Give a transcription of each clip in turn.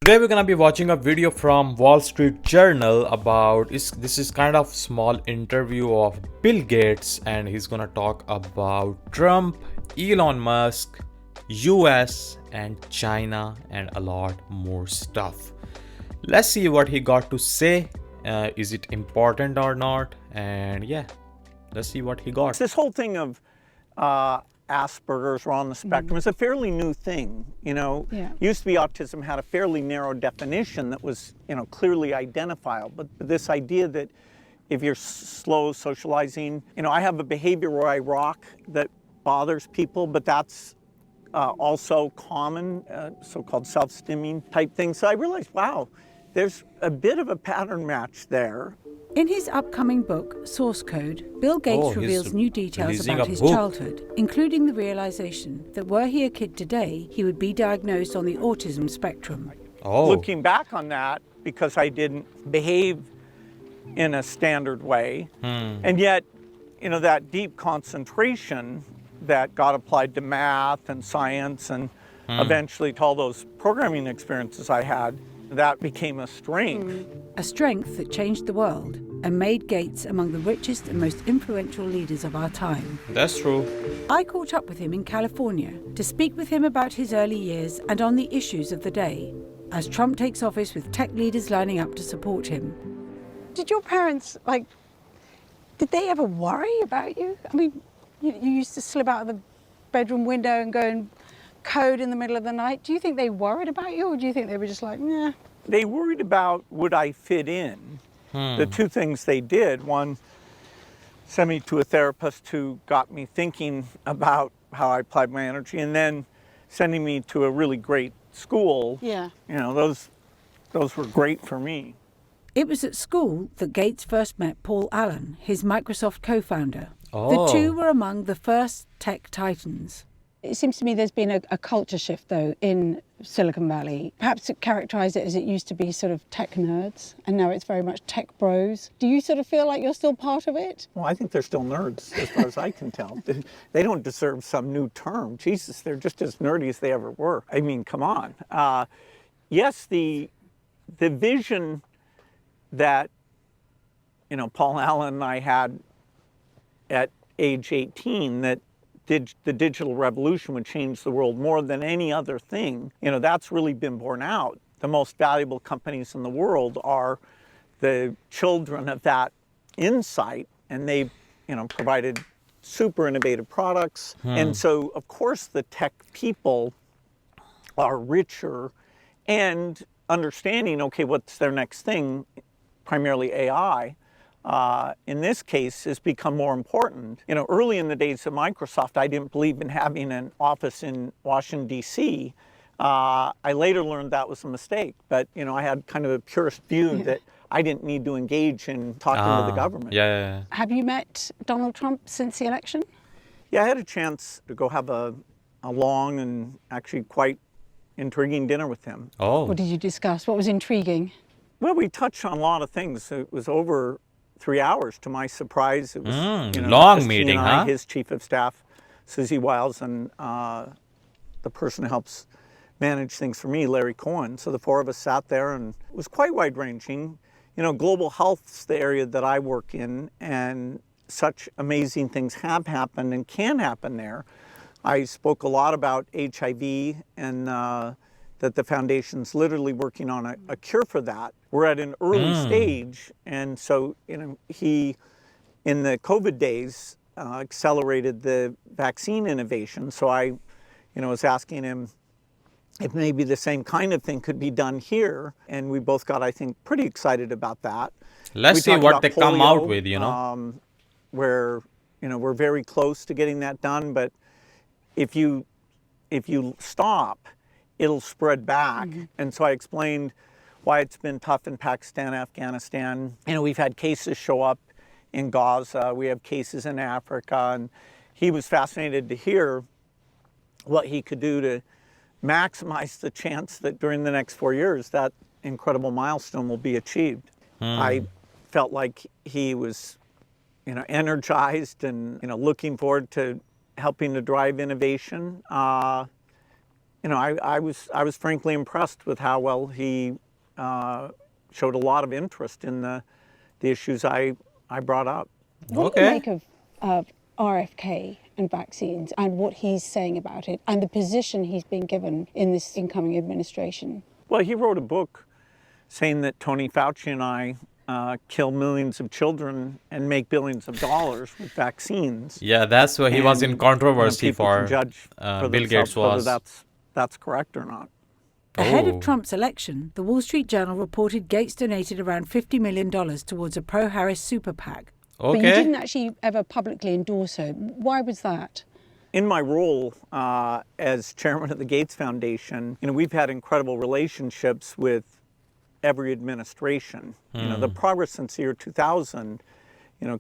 Today we're gonna be watching a video from Wall Street Journal about this is kind of small interview of Bill Gates, and he's gonna talk about Trump, Elon Musk, US and China and a lot more stuff. Let's see what he got to say. Is it important or not? And yeah, let's see what he got. This whole thing of Asperger's or on the spectrum is a fairly new thing. Used to be autism had a fairly narrow definition that was, clearly identifiable. But this idea that if you're slow socializing, I have a behavior where I rock that bothers people, but that's also common, so-called self-stimming type thing. So I realized, wow, there's a bit of a pattern match there. In his upcoming book, Source Code, Bill Gates reveals new details about his childhood, including the realization that were he a kid today, he would be diagnosed on the autism spectrum. Looking back on that, because I didn't behave in a standard way, and yet, that deep concentration that got applied to math and science and eventually to all those programming experiences I had, that became a strength. A strength that changed the world and made Gates among the richest and most influential leaders of our time. That's true. I caught up with him in California to speak with him about his early years and on the issues of the day, as Trump takes office with tech leaders lining up to support him. Did your parents, did they ever worry about you? I mean, you used to slip out of the bedroom window and go and code in the middle of the night. Do you think they worried about you, or do you think they were just like, nah? They worried about would I fit in. The two things they did, one, sent me to a therapist who got me thinking about how I applied my energy, and then sending me to a really great school. Yeah. Those were great for me. It was at school that Gates first met Paul Allen, his Microsoft co-founder. The two were among the first tech titans. It seems to me there's been a culture shift, though, in Silicon Valley. Perhaps to characterize it as it used to be sort of tech nerds, and now it's very much tech bros. Do you sort of feel like you're still part of it? Well, I think they're still nerds, as far as I can tell. They don't deserve some new term. Jesus, they're just as nerdy as they ever were. I mean, come on. Yes, the vision that, Paul Allen and I had at age 18, that the digital revolution would change the world more than any other thing, that's really been borne out. The most valuable companies in the world are the children of that insight, and they've, provided super innovative products. And so, of course, the tech people are richer and understanding, okay, what's their next thing, primarily AI. In this case, has become more important. Early in the days of Microsoft, I didn't believe in having an office in Washington, D.C. I later learned that was a mistake, but I had kind of a purist view that I didn't need to engage in talking to the government. Yeah. Have you met Donald Trump since the election? Yeah, I had a chance to go have a long and actually quite intriguing dinner with him. What did you discuss? What was intriguing? Well, we touched on a lot of things. It was over 3 hours, to my surprise. It was long meeting, huh? His chief of staff, Susie Wiles, and the person who helps manage things for me, Larry Cohen. So the four of us sat there, and it was quite wide-ranging. Global health's the area that I work in, and such amazing things have happened and can happen there. I spoke a lot about HIV and that the foundation's literally working on a cure for that. We're at an early stage, and so he, in the COVID days, accelerated the vaccine innovation. So I, was asking him if maybe the same kind of thing could be done here, and we both got, I think, pretty excited about that. Let's see what they come out with, where we're very close to getting that done, but if you stop, it'll spread back. And so I explained why it's been tough in Pakistan, Afghanistan. We've had cases show up in Gaza. We have cases in Africa. And he was fascinated to hear what he could do to maximize the chance that during the next 4 years, that incredible milestone will be achieved. I felt like he was, energized and, looking forward to helping to drive innovation. I was frankly impressed with how well he showed a lot of interest in the issues I brought up. What do you Okay. make of RFK and vaccines and what he's saying about it and the position he's been given in this incoming administration? Well, he wrote a book saying that Tony Fauci and I kill millions of children and make billions of dollars with vaccines. Yeah, that's why he was in And, controversy people can for judge for Bill themselves Gates whether was. that's correct or not. Ahead of Oh. Trump's election, the Wall Street Journal reported Gates donated around $50 million towards a pro-Harris super PAC. But you Okay. didn't actually ever publicly endorse her. Why was that? In my role as chairman of the Gates Foundation, we've had incredible relationships with every administration. The progress since the year 2000,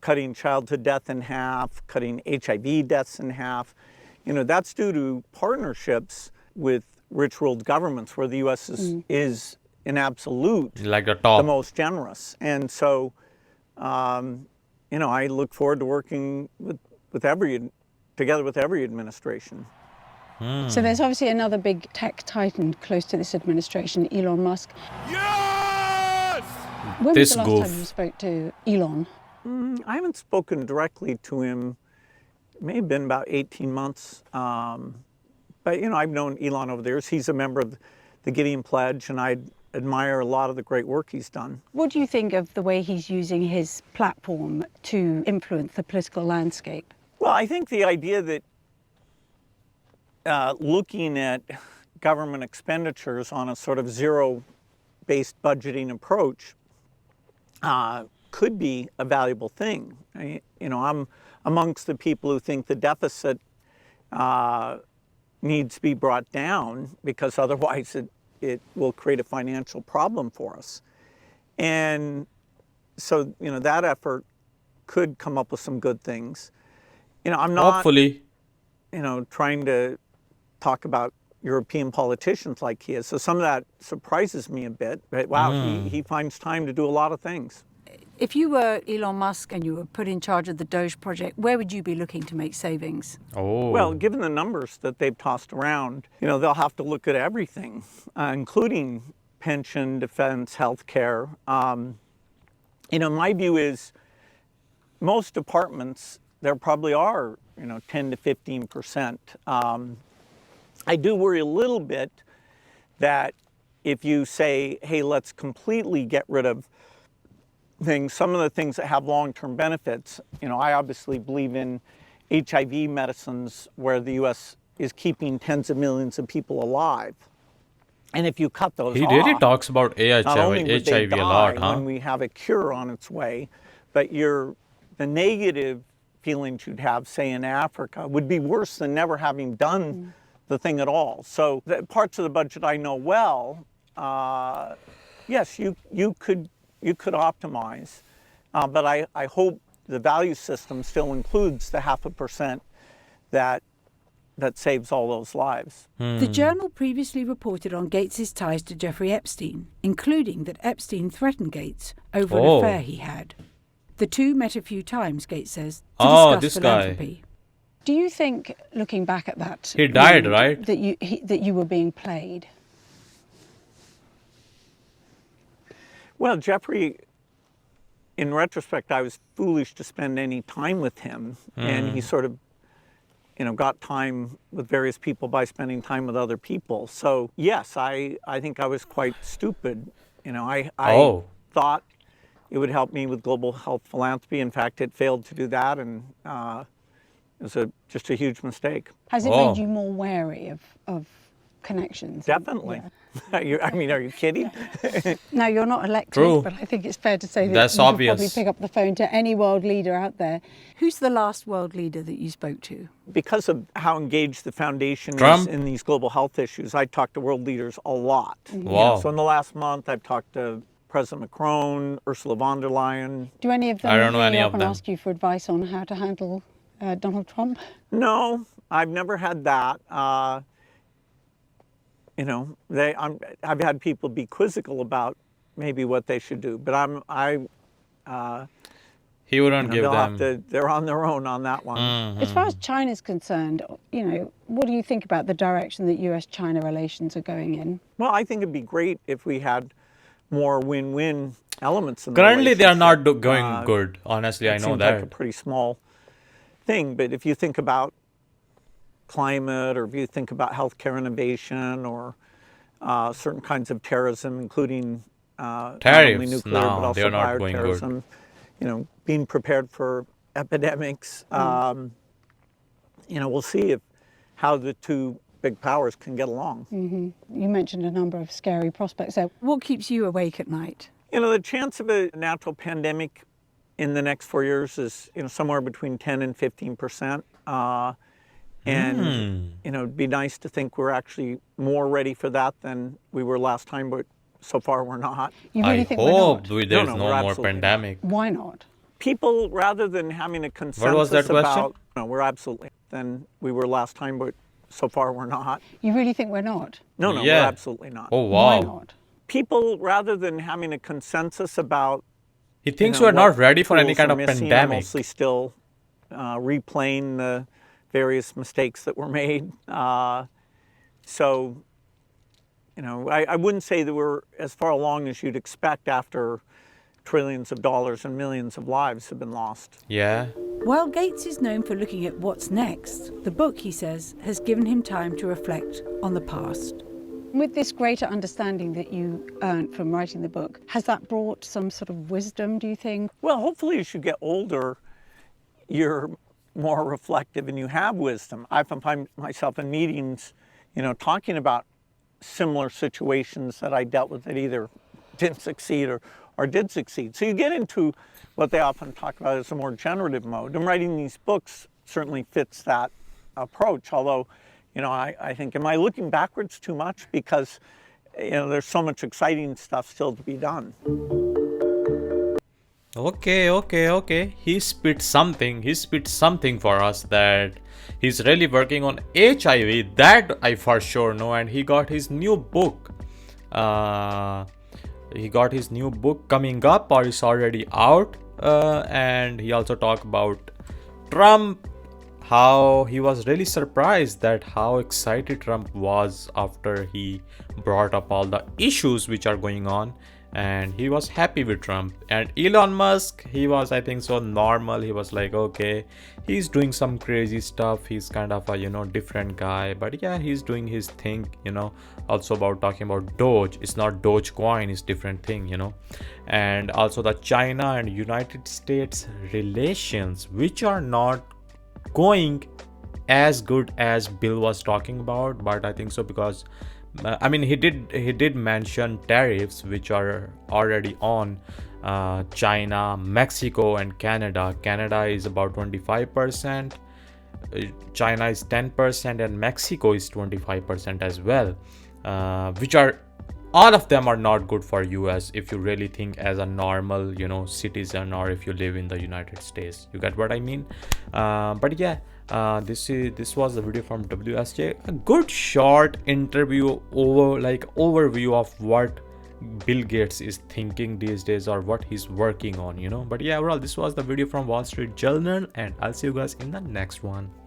cutting childhood death in half, cutting HIV deaths in half, that's due to partnerships with rich world governments where the U.S. is in absolute Like the the top. most generous. And so, I look forward to working together with every administration. So there's obviously another big tech titan close to this administration, Elon Musk. Yes! When This was the last time goof. you spoke to Elon? I haven't spoken directly to him. It may have been about 18 months. But, I've known Elon over the years. He's a member of the Gideon Pledge, and I admire a lot of the great work he's done. What do you think of the way he's using his platform to influence the political landscape? Well, I think the idea that looking at government expenditures on a sort of zero-based budgeting approach could be a valuable thing. I'm amongst the people who think the deficit needs to be brought down because otherwise it will create a financial problem for us. And so, that effort could come up with some good things. I'm not, Hopefully. trying to talk about European politicians like he is. So some of that surprises me a bit. But wow, he finds time to do a lot of things. If you were Elon Musk and you were put in charge of the Doge project, where would you be looking to make savings? Oh. Well, given the numbers that they've tossed around, they'll have to look at everything, including pension, defense, healthcare. My view is most departments, there probably are, 10 to 15%. I do worry a little bit that if you say, hey, let's completely get rid of things, some of the things that have long-term benefits, I obviously believe in HIV medicines where the U.S. is keeping tens of millions of people alive. And if you cut those He off, really talks about not only would they HIV a lot, die huh? when we have a cure on its way, but the negative feelings you'd have, say, in Africa would be worse than never having done the thing at all. So the parts of the budget I know well, yes, you could optimize, but I hope the value system still includes the 0.5% that saves all those lives. The Journal previously reported on Gates's ties to Jeffrey Epstein, including that Epstein threatened Gates over an affair he had. The two met a few times, Gates says, to discuss this guy. philanthropy. Do you think, looking back at that, He died, moment, right? that you were being played? Well, Jeffrey, in retrospect, I was foolish to spend any time with him, and he sort of, got time with various people by spending time with other people. So yes, I think I was quite stupid. I thought it would help me with global health philanthropy. In fact, it failed to do that, and it was just a huge mistake. Has it made you more wary of connections? Definitely. Yeah. Are you kidding? Now, you're not elected, True. but I think it's fair to say that That's you could obvious. probably pick up the phone to any world leader out there. Who's the last world leader that you spoke to? Because of how engaged the foundation Trump? is in these global health issues, I talk to world leaders a lot. Wow. So in the last month, I've talked to President Macron, Ursula von der Leyen. Do any of them I don't know call any you of up and them. ask you for advice on how to handle Donald Trump? No, I've never had that. I've had people be quizzical about maybe what they should do, but He wouldn't give them. They're on their own on that one. As far as China's concerned, what do you think about the direction that US-China relations are going in? Well, I think it'd be great if we had more win-win elements in the Currently, they are not relationship. going good. Honestly, I It know seems that. like a pretty small thing, but if you think about climate, or if you think about healthcare innovation, or certain kinds of terrorism, including not only Tariffs, nuclear no, but also they're not going good. bioterrorism, being prepared for epidemics. We'll see how the two big powers can get along. You mentioned a number of scary prospects there. What keeps you awake at night? The chance of a natural pandemic in the next 4 years is somewhere between 10 and 15%. It'd be nice to think we're actually more ready for that than we were last time, but so far we're not. You really I think we're not? hope there's No, no we're more absolutely pandemic. Why not? People, rather than having a consensus What was that question? about, no, we're absolutely than we were last time, but so far we're not. You really think we're not? No, Yeah. we're absolutely not. Oh Why wow. not? People, rather than having a consensus about, He thinks we're we're not ready for any kind of Are pandemic. mostly still replaying the various mistakes that were made. So, I wouldn't say that we're as far along as you'd expect after trillions of dollars and millions of lives have been lost. Yeah. While Gates is known for looking at what's next, the book, he says, has given him time to reflect on the past. With this greater understanding that you earned from writing the book, has that brought some sort of wisdom, do you think? Well, hopefully as you get older, you're more reflective and you have wisdom. I often find myself in meetings, talking about similar situations that I dealt with that either didn't succeed or did succeed. So you get into what they often talk about as a more generative mode. And writing these books certainly fits that approach, although, I think, am I looking backwards too much? Because, there's so much exciting stuff still to be done. Okay. He spit something for us that he's really working on HIV. That I for sure know. And he got his new book. Coming up, or it's already out. And he also talked about Trump, how he was really surprised that how excited Trump was after he brought up all the issues which are going on, and he was happy with Trump. And Elon Musk, he was, I think, so normal. He was like, okay, he's doing some crazy stuff, he's kind of a different guy, but yeah, he's doing his thing. Also about talking about Doge, it's not Dogecoin, it's different thing. And also the China and United States relations, which are not going as good as Bill was talking about, but I think so because he did mention tariffs which are already on China, Mexico and Canada. Canada is about 25%, China is 10%, and Mexico is 25% as well, which are, all of them are not good for US if you really think as a normal citizen, or if you live in the United States. You get what I mean? But yeah, this was the video from WSJ. A good short interview overview of what Bill Gates is thinking these days, or what he's working on. But yeah, overall, this was the video from Wall Street Journal, and I'll see you guys in the next one.